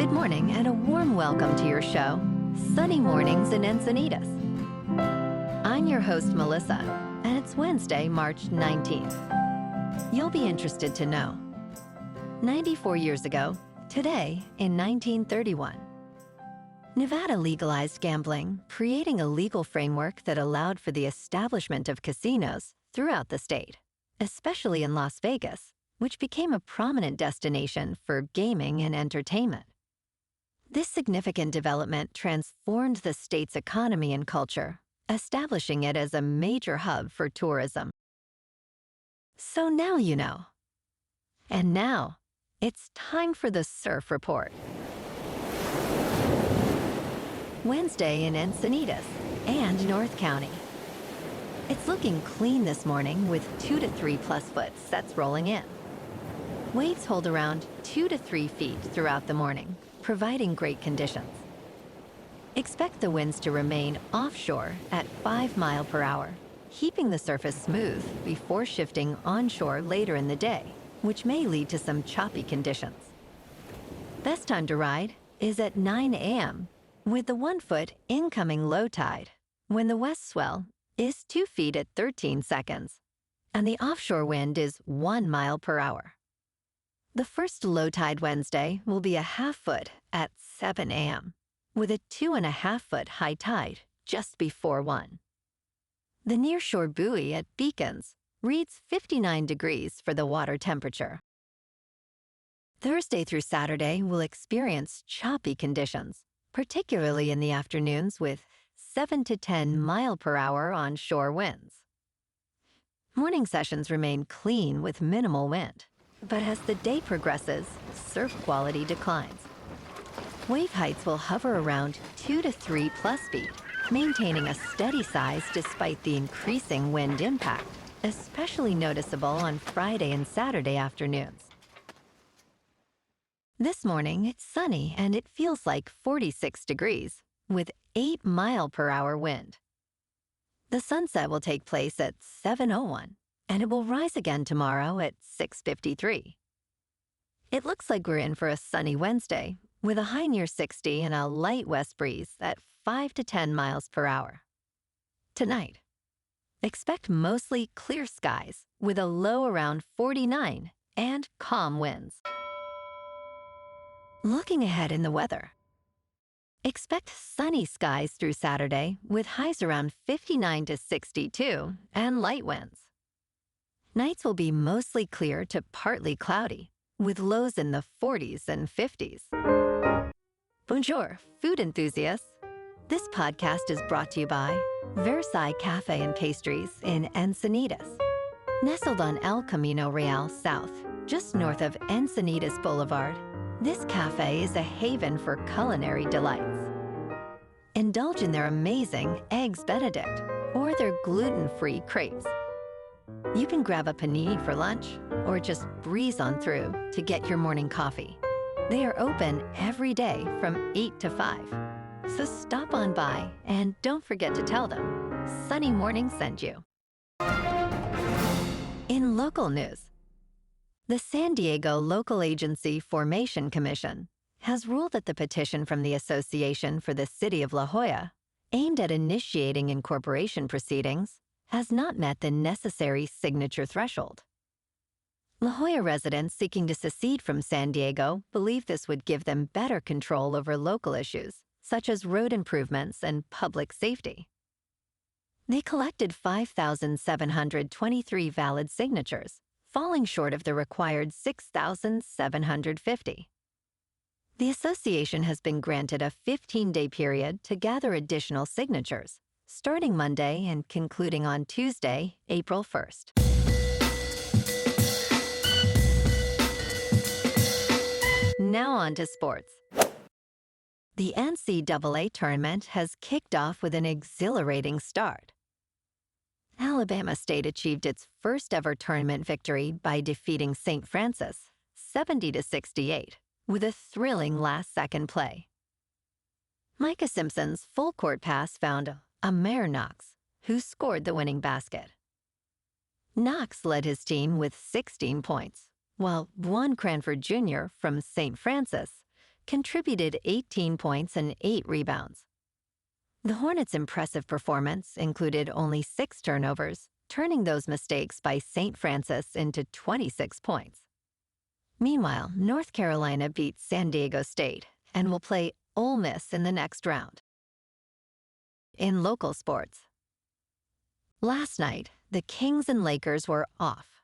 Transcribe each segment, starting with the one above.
Good morning and a warm welcome to your show, Sunny Mornings in Encinitas. I'm your host, Melissa, and it's Wednesday, March 19th. You'll be interested to know. 94 years ago, today in 1931, Nevada legalized gambling, creating a legal framework that allowed for the establishment of casinos throughout the state, especially in Las Vegas, which became a prominent destination for gaming and entertainment. This significant development transformed the state's economy and culture, establishing it as a major hub for tourism. So now you know. And now, it's time for the Surf Report. Wednesday in Encinitas and North County. It's looking clean this morning with 2 to 3 plus foot sets rolling in. Waves hold around 2 to 3 feet throughout the morning, providing great conditions. Expect the winds to remain offshore at 5 miles per hour, keeping the surface smooth before shifting onshore later in the day, which may lead to some choppy conditions. Best time to ride is at 9 a.m. with the 1 foot incoming low tide, when the west swell is 2 feet at 13 seconds, and the offshore wind is 1 mile per hour. The first low tide Wednesday will be a half foot at 7 a.m., with a 2.5 foot high tide just before 1. The nearshore buoy at Beacons reads 59 degrees for the water temperature. Thursday through Saturday will experience choppy conditions, particularly in the afternoons with 7 to 10 mile per hour onshore winds. Morning sessions remain clean with minimal wind, but as the day progresses, surf quality declines. Wave heights will hover around 2 to 3 plus feet, maintaining a steady size despite the increasing wind impact, especially noticeable on Friday and Saturday afternoons. This morning, it's sunny and it feels like 46 degrees, with 8 mile per hour wind. The sunset will take place at 7:01, and it will rise again tomorrow at 6:53. It looks like we're in for a sunny Wednesday, with a high near 60 and a light west breeze at 5 to 10 miles per hour. Tonight, expect mostly clear skies with a low around 49 and calm winds. Looking ahead in the weather, expect sunny skies through Saturday with highs around 59 to 62 and light winds. Nights will be mostly clear to partly cloudy, with lows in the 40s and 50s. Bonjour, food enthusiasts. This podcast is brought to you by Versailles Cafe and Pastries in Encinitas. Nestled on El Camino Real South, just north of Encinitas Boulevard, this cafe is a haven for culinary delights. Indulge in their amazing Eggs Benedict or their gluten-free crepes. You can grab a panini for lunch or just breeze on through to get your morning coffee. They are open every day from 8 to 5. So stop on by and don't forget to tell them Sunny Morning sent you. In local news, the San Diego Local Agency Formation Commission has ruled that the petition from the Association for the City of La Jolla, aimed at initiating incorporation proceedings, has not met the necessary signature threshold. La Jolla residents seeking to secede from San Diego believe this would give them better control over local issues, such as road improvements and public safety. They collected 5,723 valid signatures, falling short of the required 6,750. The association has been granted a 15-day period to gather additional signatures, starting Monday and concluding on Tuesday, April 1st. Now on to sports. The NCAA tournament has kicked off with an exhilarating start. Alabama State achieved its first ever tournament victory by defeating St. Francis 70-68 with a thrilling last-second play. Micah Simpson's full-court pass found Amir Knox, who scored the winning basket. Knox led his team with 16 points, while Juan Cranford Jr. from St. Francis contributed 18 points and 8 rebounds. The Hornets' impressive performance included only 6 turnovers, turning those mistakes by St. Francis into 26 points. Meanwhile, North Carolina beat San Diego State and will play Ole Miss in the next round. In local sports, last night, the Kings and Lakers were off.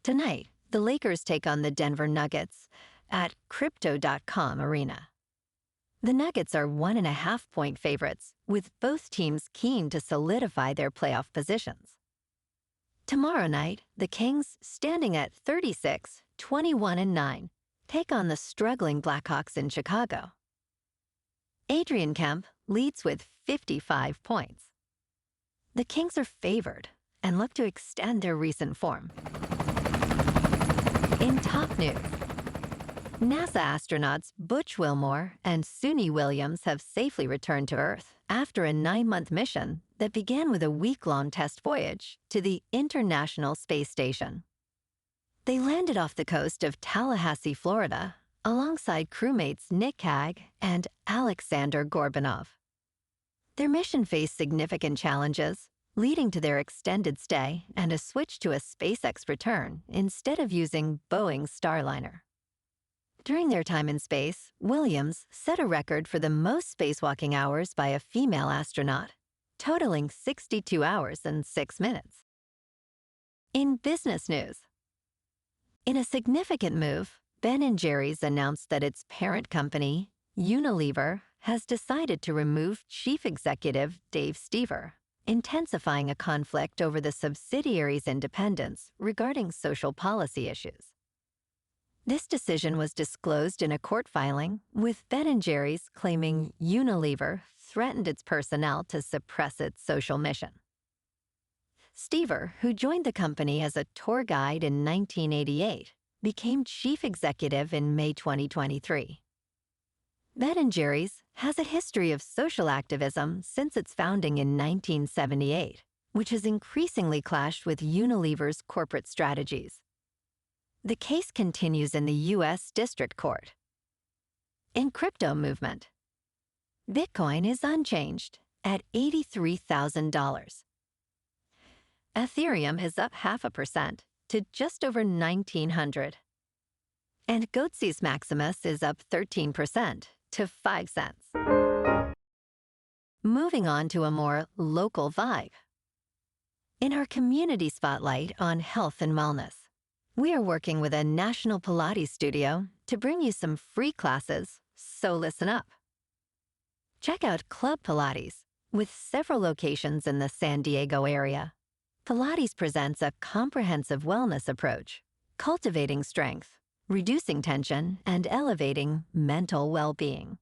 Tonight, the Lakers take on the Denver Nuggets at Crypto.com Arena. The Nuggets are 1.5-point favorites, with both teams keen to solidify their playoff positions. Tomorrow night, the Kings, standing at 36, 21-9, take on the struggling Blackhawks in Chicago. Adrian Kemp leads with 55 points. The Kings are favored and look to extend their recent form. In top news, NASA astronauts Butch Wilmore and Suni Williams have safely returned to Earth after a 9-month mission that began with a week-long test voyage to the International Space Station. They landed off the coast of Tallahassee, Florida, alongside crewmates Nick Cagg and Alexander Gorbanov. Their mission faced significant challenges, leading to their extended stay and a switch to a SpaceX return instead of using Boeing's Starliner. During their time in space, Williams set a record for the most spacewalking hours by a female astronaut, totaling 62 hours and 6 minutes. In business news, in a significant move, Ben & Jerry's announced that its parent company, Unilever, has decided to remove Chief Executive Dave Stever, intensifying a conflict over the subsidiary's independence regarding social policy issues. This decision was disclosed in a court filing, with Ben & Jerry's claiming Unilever threatened its personnel to suppress its social mission. Stever, who joined the company as a tour guide in 1988, became chief executive in May 2023. Ben & Jerry's has a history of social activism since its founding in 1978, which has increasingly clashed with Unilever's corporate strategies. The case continues in the U.S. District Court. In crypto movement, Bitcoin is unchanged at $83,000. Ethereum is up 0.5% to just over 1,900. And Goatse's Maximus is up 13% to 5 cents. Moving on to a more local vibe. In our community spotlight on health and wellness, we are working with a national Pilates studio to bring you some free classes, so listen up. Check out Club Pilates, with several locations in the San Diego area. Pilates presents a comprehensive wellness approach, cultivating strength, reducing tension, and elevating mental well-being.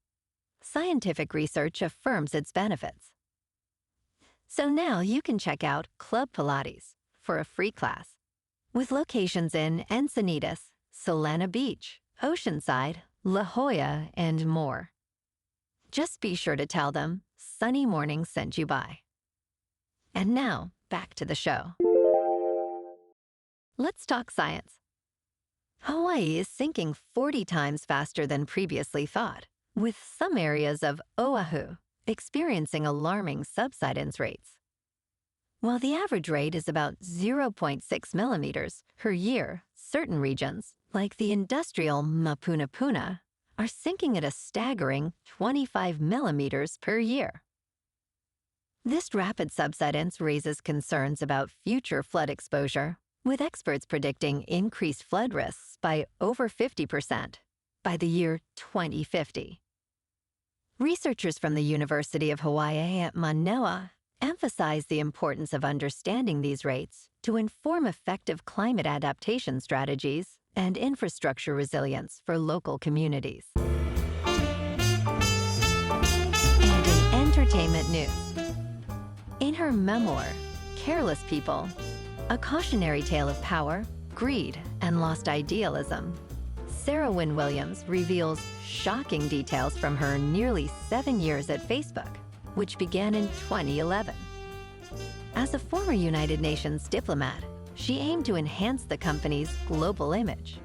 Scientific research affirms its benefits. So now you can check out Club Pilates for a free class, with locations in Encinitas, Solana Beach, Oceanside, La Jolla, and more. Just be sure to tell them Sunny Morning sent you by. And now, back to the show. Let's talk science. Hawaii is sinking 40 times faster than previously thought, with some areas of Oahu experiencing alarming subsidence rates. While the average rate is about 0.6 millimeters per year, certain regions, like the industrial Mapunapuna, are sinking at a staggering 25 millimeters per year. This rapid subsidence raises concerns about future flood exposure, with experts predicting increased flood risks by over 50% by the year 2050. Researchers from the University of Hawaii at Manoa emphasize the importance of understanding these rates to inform effective climate adaptation strategies and infrastructure resilience for local communities. And in entertainment news, in her memoir, Careless People, a cautionary tale of power, greed, and lost idealism, Sarah Wynne Williams reveals shocking details from her nearly 7 years at Facebook, which began in 2011. As a former United Nations diplomat, she aimed to enhance the company's global image.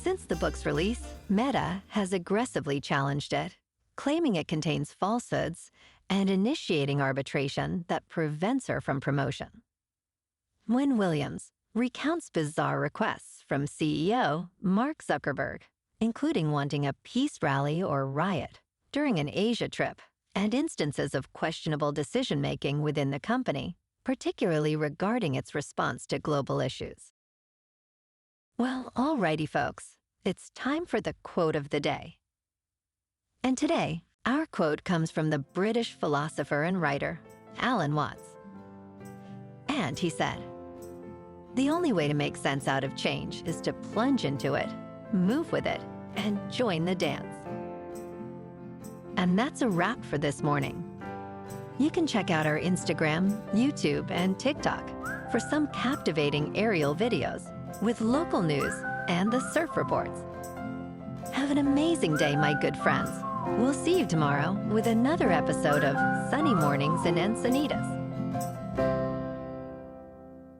Since the book's release, Meta has aggressively challenged it, claiming it contains falsehoods and initiating arbitration that prevents her from promotion. Wynne Williams recounts bizarre requests from CEO Mark Zuckerberg, including wanting a peace rally or riot during an Asia trip, and instances of questionable decision-making within the company, particularly regarding its response to global issues. Well, alrighty, folks, it's time for the quote of the day. And today, our quote comes from the British philosopher and writer, Alan Watts. And he said, "The only way to make sense out of change is to plunge into it, move with it, and join the dance." And that's a wrap for this morning. You can check out our Instagram, YouTube, and TikTok for some captivating aerial videos with local news and the surf reports. Have an amazing day, my good friends. We'll see you tomorrow with another episode of Sunny Mornings in Encinitas.